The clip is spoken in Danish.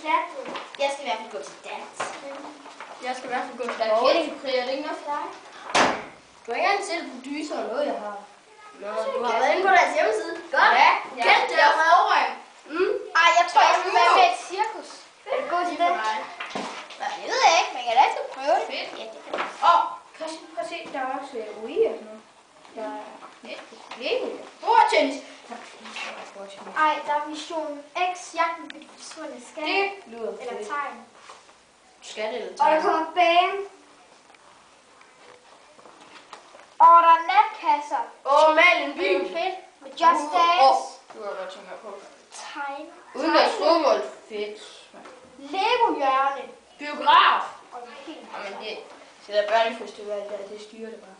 klatre. Jeg skal i hvert fald gå til dans. Jeg skal i hvert fald gå til bowling. Er det ikke noget for dig? Du har ikke engang selv producer og noget, jeg har. Nå, du har været inde på deres hjemmeside. Godt. Ja, Kendt det. jeg har været over en. Ej, jeg tror, jeg skal være med i et cirkus. Er du god til det? Det ved jeg ikke, men jeg kan da altid prøve det. Fedt. Ja, det kan jeg. Prøv at se, der er også Wii og sådan noget. Der er Lego. Bordtennis. Ej, der er Mission X, jagten på de forsvundne skatte. Det lyder Eller fedt. tegn. Skat eller Og der tegn. kommer bane. Og der er natkasser. Malin Det er by. jo fedt. Med Just Dance. Du har godt tænkt mig på. Tegn. Udendørs fodbold. Fedt. Lego-hjørne. Biograf. Og en helt Jamen det er der børnefestival der, det styrer det bare.